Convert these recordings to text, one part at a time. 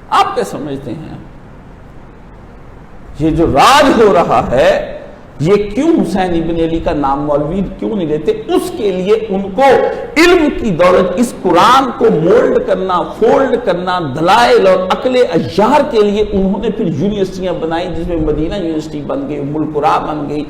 آپ کیا سمجھتے ہیں یہ جو راج ہو رہا ہے یہ کیوں حسین ابن علی کا نام مولوی کیوں نہیں لیتے؟ اس کے لیے ان کو علم کی دولت، اس قرآن کو مولڈ کرنا، فولڈ کرنا، دلائل اور عقل اشجار کے لیے انہوں نے پھر یونیورسٹیاں بنائی، جس میں مدینہ یونیورسٹی بن گئی، ام القریٰ بن گئی،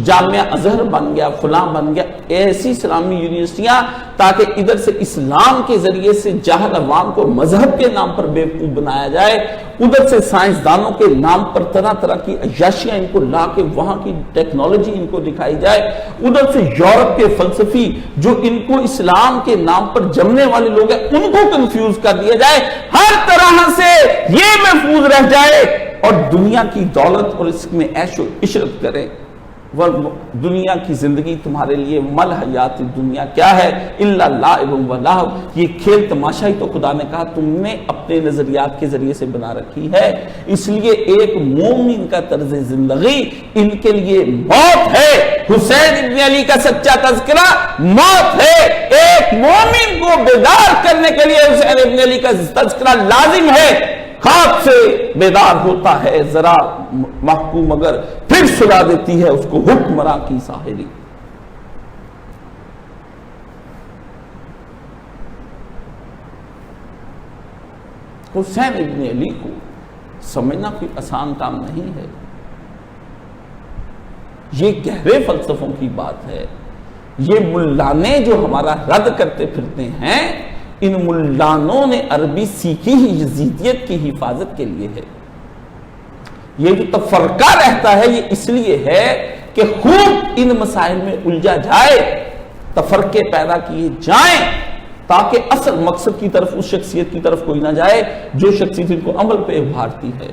جامعہ ازہر بن گیا، فلاں بن گیا، ایسی اسلامی یونیورسٹیاں تاکہ ادھر سے اسلام کے ذریعے سے جاہل عوام کو مذہب کے نام پر بیوقوف بنایا جائے، ادھر سے سائنسدانوں کے نام پر طرح طرح کی عیاشیاں ان کو لا کے وہاں کی ٹیکنالوجی ان کو دکھائی جائے، ادھر سے یورپ کے فلسفی جو ان کو اسلام کے نام پر جمنے والے لوگ ہیں ان کو کنفیوز کر دیا جائے، ہر طرح سے یہ محفوظ رہ جائے اور دنیا کی دولت اور اس میں عیش و عشرت کریں۔ دنیا کی زندگی تمہارے لیے مل حیات دنیا کیا ہے الا لعب و لہو، یہ کھیل تماشا ہی تو خدا نے کہا تم نے اپنے نظریات کے ذریعے سے بنا رکھی ہے۔ اس لیے ایک مومن کا طرز زندگی ان کے لیے موت ہے۔ حسین ابن علی کا سچا تذکرہ موت ہے۔ ایک مومن کو بیدار کرنے کے لیے حسین ابن علی کا تذکرہ لازم ہے۔ خواب سے بیدار ہوتا ہے ذرا محکوم مگر پھر سلا دیتی ہے اس کو حکمراں کی ساحری۔ حسین ابن علی کو سمجھنا کوئی آسان کام نہیں ہے، یہ گہرے فلسفوں کی بات ہے۔ یہ ملانے جو ہمارا رد کرتے پھرتے ہیں، ان ملانوں نے عربی سیکھی ہی یزیدیت کی حفاظت کے لیے ہے۔ یہ جو تفرقہ رہتا ہے یہ اس لیے ہے کہ خوب ان مسائل میں الجھا جائے، تفرقے پیدا کیے جائیں تاکہ اصل مقصد کی طرف، اس شخصیت کی طرف کوئی نہ جائے جو شخصیت ان کو عمل پہ ابھارتی ہے۔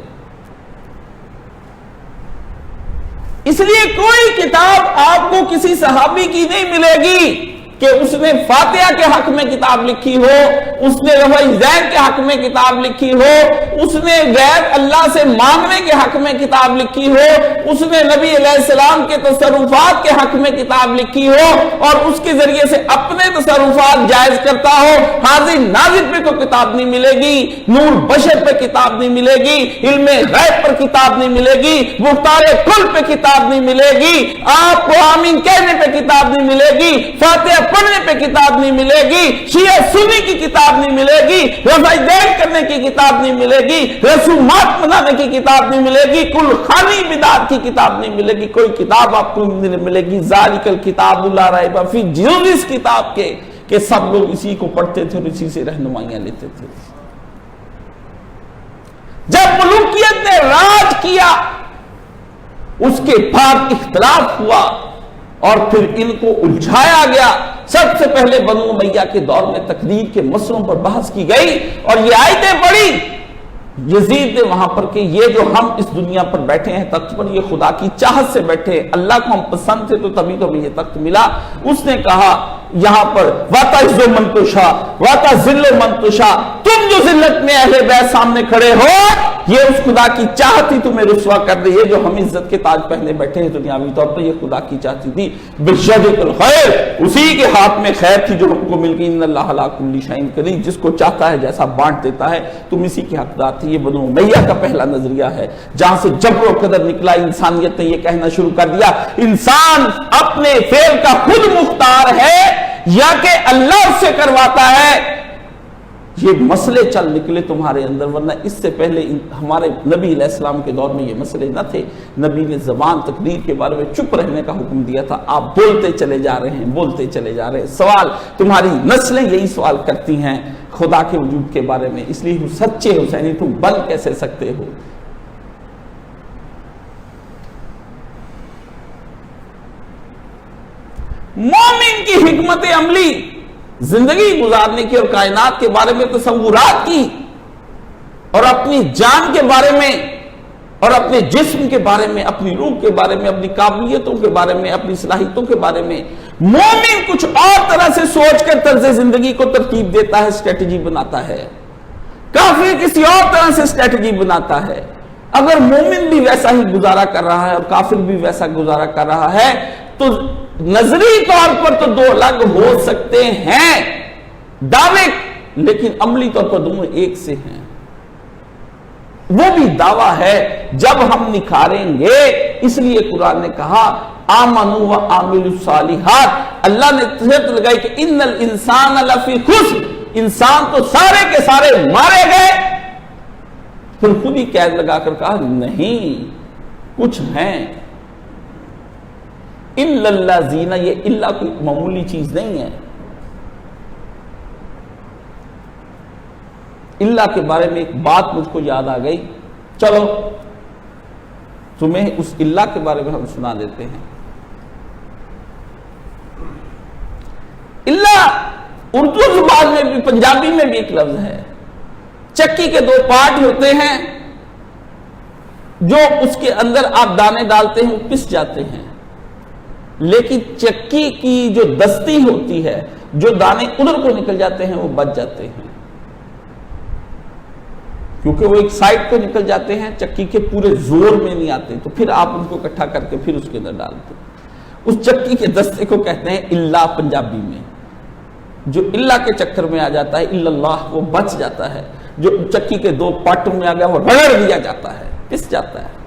اس لیے کوئی کتاب آپ کو کسی صحابی کی نہیں ملے گی کہ اس نے فاتحہ کے حق میں کتاب لکھی ہو، اس نے رفع یدین کے حق میں کتاب لکھی ہو، اس نے غیر اللہ سے مانگنے کے حق میں کتاب لکھی ہو، اس نے نبی علیہ السلام کے تصرفات کے حق میں کتاب لکھی ہو اور اس کے ذریعے سے اپنے تصرفات جائز کرتا ہو۔ حاضر ناظر پہ کوئی کتاب نہیں ملے گی، نور بشر پہ کتاب نہیں ملے گی، علم غیب پر کتاب نہیں ملے گی، مختار کل پہ کتاب نہیں ملے گی، آپ کو آمین کہنے پہ کتاب نہیں ملے گی، فاتحہ پڑھنے پہ کتاب نہیں ملے گی، شیعہ سنی کی کتاب نہیں ملے گی، رفع یدین کرنے کی کتاب نہیں ملے گی، رسومات منانے کی کتاب نہیں ملے گی، کل خانی بدعت کی کتاب نہیں ملے گی، کوئی کتاب آپ کو نہیں ملے گی ذالک الکتاب لا ریب فیہ، جس کتاب کے کہ سب لوگ اسی کو پڑھتے تھے اور اسی سے رہنمائیاں لیتے تھے۔ جب ملوکیت نے راج کیا اس کے بعد اختلاف ہوا اور پھر ان کو الجھایا گیا۔ سب سے پہلے بنو امیہ کے دور میں تقدیر کے مسئلوں پر بحث کی گئی اور یہ آیتیں پڑھی یزید نے وہاں پر کہ یہ جو ہم اس دنیا پر بیٹھے ہیں تخت پر، یہ خدا کی چاہت سے بیٹھے ہیں، اللہ کو ہم پسند تھے تو تبھی تو ہمیں یہ تخت ملا۔ اس نے کہا یہاں پر وَتَعِزُّ مَن تَشَاءُ وَتَذِلُّ مَن تَشَاءُ، تم جو ذلت میں اہل بیت سامنے کھڑے ہو یہ اس خدا کی چاہت ہی تمہیں رسوا کر دے۔ یہ جو ہم عزت کے تاج پہنے بیٹھے ہیں دنیاوی طور پر، یہ خدا کی چاہتی تھی۔ بِالشَّدِقِ الْخَيْرِ، اسی کے ہاتھ میں خیر تھی جو ہم کو مل گئی۔ ان اللہ علی کل شیء قدیر، جس کو چاہتا ہے جیسا بانٹ دیتا ہے، تم اسی کے حقدار تھی۔ یہ بنو امیہ کا پہلا نظریہ ہے جہاں سے جبر و قدر نکلا۔ انسانیت نے یہ کہنا شروع کر دیا انسان اپنے فعل کا خود مختار ہے یا کہ اللہ اس سے کرواتا ہے۔ یہ مسئلے چل نکلے تمہارے اندر، ورنہ اس سے پہلے ہمارے نبی علیہ السلام کے دور میں یہ مسئلے نہ تھے۔ نبی نے زبان تقدیر کے بارے میں چپ رہنے کا حکم دیا تھا، آپ بولتے چلے جا رہے ہیں، بولتے چلے جا رہے ہیں۔ سوال تمہاری نسلیں یہی سوال کرتی ہیں خدا کے وجود کے بارے میں، اس لیے سچے حسینی تم بن کیسے سکتے ہو؟ مومن کی حکمت عملی زندگی گزارنے کی اور کائنات کے بارے میں تصورات کی اور اپنی جان کے بارے میں اور اپنے جسم کے بارے میں، اپنی روح کے بارے میں، اپنی قابلیتوں کے بارے میں، اپنی صلاحیتوں کے بارے میں مومن کچھ اور طرح سے سوچ کر طرز زندگی کو ترتیب دیتا ہے، اسٹریٹجی بناتا ہے۔ کافر کسی اور طرح سے اسٹریٹجی بناتا ہے۔ اگر مومن بھی ویسا ہی گزارا کر رہا ہے اور کافر بھی ویسا گزارا کر رہا ہے تو نظری طور پر تو دو الگ ہو سکتے ہیں دعوے، لیکن عملی طور پر دونوں ایک سے ہیں۔ وہ بھی دعویٰ ہے جب ہم نکھاریں گے. اس لیے قرآن نے کہا آمنوا وعملوا الصالحات. اللہ نے شرط لگائی کہ ان الانسان لفی خسر، انسان تو سارے کے سارے مارے گئے. پھر خود ہی قید لگا کر کہا نہیں کچھ ہیں. الا الذین، یہ اللہ کوئی معمولی چیز نہیں ہے. اللہ کے بارے میں ایک بات مجھ کو یاد آ گئی، چلو تمہیں اس اللہ کے بارے میں ہم سنا دیتے ہیں. اللہ اردو زبان میں بھی پنجابی میں بھی ایک لفظ ہے. چکی کے دو پارٹ ہوتے ہیں، جو اس کے اندر آپ دانے ڈالتے ہیں وہ پس جاتے ہیں، لیکن چکی کی جو دستی ہوتی ہے، جو دانے ادھر کو نکل جاتے ہیں وہ بچ جاتے ہیں، کیونکہ وہ ایک سائڈ کو نکل جاتے ہیں، چکی کے پورے زور میں نہیں آتے. تو پھر آپ ان کو اکٹھا کر کے پھر اس کے اندر ڈالتے ہیں. اس چکی کے دستے کو کہتے ہیں اللہ پنجابی میں. جو اللہ کے چکر میں آ جاتا ہے اللہ، وہ بچ جاتا ہے. جو چکی کے دو پٹوں میں آ گیا وہ رگڑ دیا جاتا ہے، پس جاتا ہے.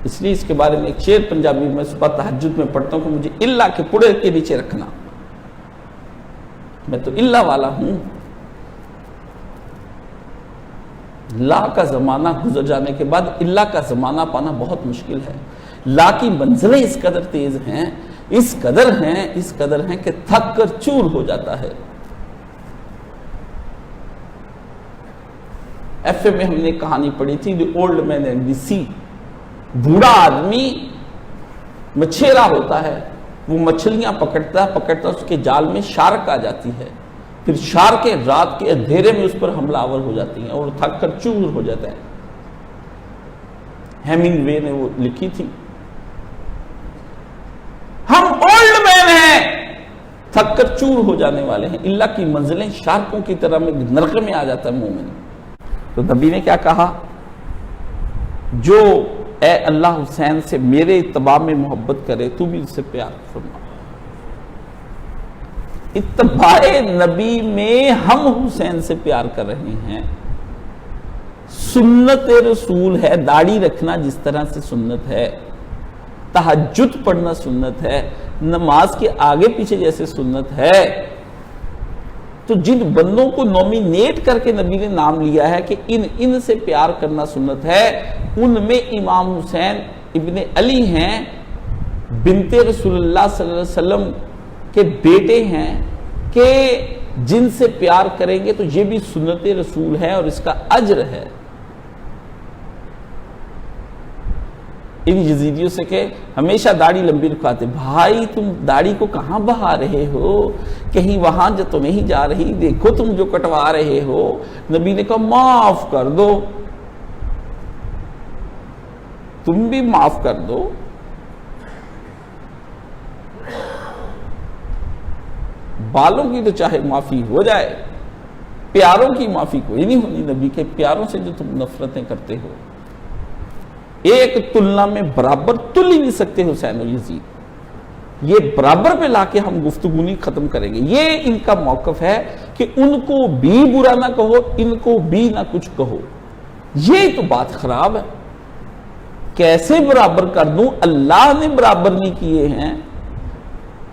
اس لیے اس کے بارے میں ایک شعر پنجابی میں صبح تہجد میں پڑھتا ہوں کہ مجھے اللہ کے پڑے کے نیچے رکھنا، میں تو اللہ والا ہوں. لا کا زمانہ گزر جانے کے بعد اللہ کا زمانہ پانا بہت مشکل ہے. لا کی منزلیں اس قدر تیز ہیں، اس قدر ہیں کہ تھک کر چور ہو جاتا ہے. ایف اے میں ہم نے کہانی پڑھی تھی the old man and the سی. بوڑھا آدمی مچھیرا ہوتا ہے، وہ مچھلیاں پکڑتا اس کے جال میں شارک آ جاتی ہے. پھر شارک رات کے اندھیرے میں اس پر حملہ آور ہو جاتی ہیں اور تھک کر چور ہو جاتا ہے. ہیمنگ وے نے وہ لکھی تھی. ہم اولڈ مین ہیں، تھک کر چور ہو جانے والے ہیں. اللہ کی منزلیں شارکوں کی طرح میں نرقے میں آ جاتا ہے مومن. تو نبی نے کیا کہا؟ جو اے اللہ حسین سے میرے اتباع میں محبت کرے تو بھی اس سے پیار فرما. اتباع نبی میں ہم حسین سے پیار کر رہے ہیں. سنت رسول ہے، داڑھی رکھنا جس طرح سے سنت ہے، تہجد پڑھنا سنت ہے، نماز کے آگے پیچھے جیسے سنت ہے. تو جن بندوں کو نومینیٹ کر کے نبی نے نام لیا ہے کہ ان سے پیار کرنا سنت ہے، ان میں امام حسین ابن علی ہیں، بنت رسول اللہ صلی اللہ علیہ وسلم کے بیٹے ہیں، کہ جن سے پیار کریں گے تو یہ بھی سنت رسول ہے اور اس کا اجر ہے. ان یزیدیوں سے کہ ہمیشہ داڑھی لمبی رکھواتے، بھائی تم داڑھی کو کہاں بہا رہے ہو؟ کہیں وہاں جو تو نہیں جا رہی، دیکھو تم جو کٹوا رہے ہو. نبی نے کہا معاف کر دو، تم بھی معاف کر دو. بالوں کی تو چاہے معافی ہو جائے، پیاروں کی معافی کوئی نہیں ہونی. نبی کے پیاروں سے جو تم نفرتیں کرتے ہو، ایک تلنا میں برابر تل ہی نہیں سکتے حسین و یزید. یہ برابر پہ لا کے ہم گفتگو نہیں ختم کریں گے. یہ ان کا موقف ہے کہ ان کو بھی برا نہ کہو، ان کو بھی نہ کچھ کہو. یہ تو بات خراب ہے. کیسے برابر کر دوں؟ اللہ نے برابر نہیں کیے ہیں.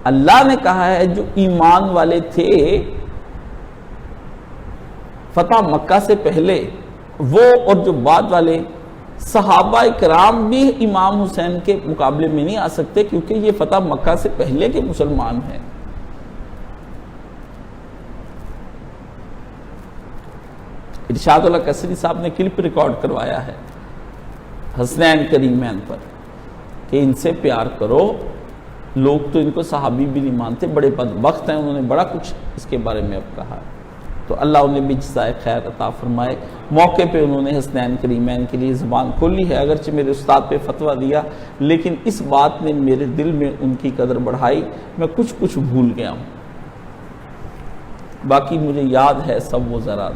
اللہ نے کہا ہے جو ایمان والے تھے فتح مکہ سے پہلے، وہ اور جو بعد والے صحابہ کرام بھی امام حسین کے مقابلے میں نہیں آ سکتے، کیونکہ یہ فتح مکہ سے پہلے کے مسلمان ہیں. ارشاد اللہ قصری صاحب نے کلپ ریکارڈ کروایا ہے حسنین کریمین پر کہ ان سے پیار کرو. لوگ تو ان کو صحابی بھی نہیں مانتے، بڑے بدبخت ہیں. انہوں نے بڑا کچھ اس کے بارے میں اب کہا. تو اللہ انہیں بھی جزائے خیر عطا فرمائے. موقع پہ انہوں نے حسنین کریمین کے لیے زبان کھولی ہے، اگرچہ میرے استاد پہ فتویٰ دیا، لیکن اس بات نے میرے دل میں ان کی قدر بڑھائی. میں کچھ بھول گیا ہوں، باقی مجھے یاد ہے سب وہ ذرا.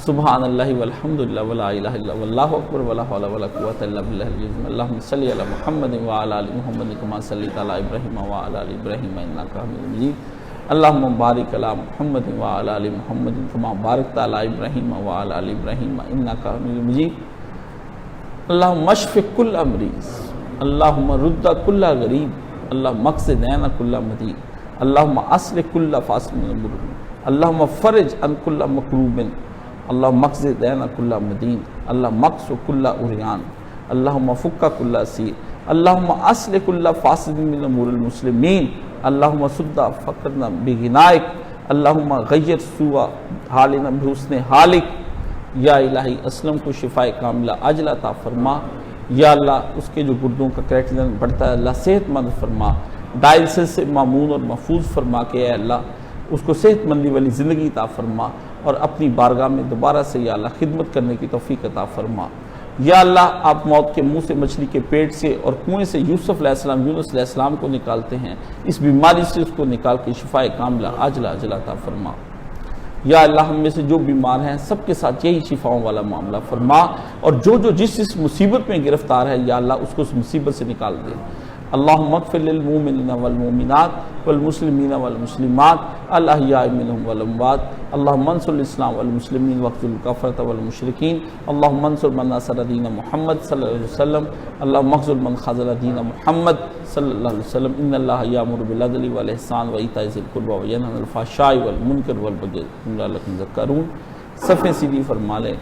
سبحان اللہ والحمدللہ ولا الہ الا واللہ اکبر ولا حول ولا قوۃ الا باللہ العلی العظیم. اللہم صلی علی محمد وعلی آل محمد کما صلیت علی ابراہیم وعلی آل ابراہیم انک حمید مجید. اللہم بارک علی محمد وعلی آل محمد کما بارکت علی ابراہیم وعلی آل ابراہیم انک حمید مجید اللہم اشف کل مریض اللہم رد کل غریب اللہم اقض دین کل مدین اللہم اصلح کل فاسد من المرور اللہم فرج عن کل مکروب اللہم اقض دین کل مدین اللہم اقص کل عریان اللہم فک کل اسیر اللہم اصلح کل فاسد من امور المسلمین اللہم سد فقرنا بغنائک اللہم غیر سوء حالنا بحسن حالک یا الہی اسلم کو شفاء کاملہ عاجلہ عطا فرما یا اللہ اس کے جو گردوں کا کریکٹر بڑھتا ہے اللہ صحت مند فرما ڈائلسس سے معمون اور محفوظ فرما کے اے اللہ اس کو صحت مندی والی زندگی عطا فرما اور اپنی بارگاہ میں دوبارہ سے یا اللہ خدمت کرنے کی توفیق عطا فرما یا اللہ آپ موت کے منہ سے مچھلی کے پیٹ سے اور کنویں سے یوسف علیہ السلام یونس علیہ السلام کو نکالتے ہیں اس بیماری سے اس کو نکال کے شفاء کاملہ عاجلہ عطا فرما یا اللہ ہم میں سے جو بیمار ہیں سب کے ساتھ یہی شفاؤں والا معاملہ فرما اور جو جس مصیبت میں گرفتار ہے یا اللہ اس کو اس مصیبت سے نکال دے اللہم اغفر للمؤمنین والمؤمنات والمسلمین والمسلمات الاحیاء منہم والاموات اللہم انصر الاسلام والمسلمین واقتل الکفرۃ والمشرکین اللہم انصر من نصر دین محمد صلی اللہ علیہ وسلم اللہم اخذل من خذل دین محمد صلی اللہ علیہ وسلم ان اللہ یامر بالعدل والاحسان وایتاء ذی القربی وینہی عن الفحشاء والمنکر والبغی لعلکم تذکرون صفحے سیدھی فرما لیں.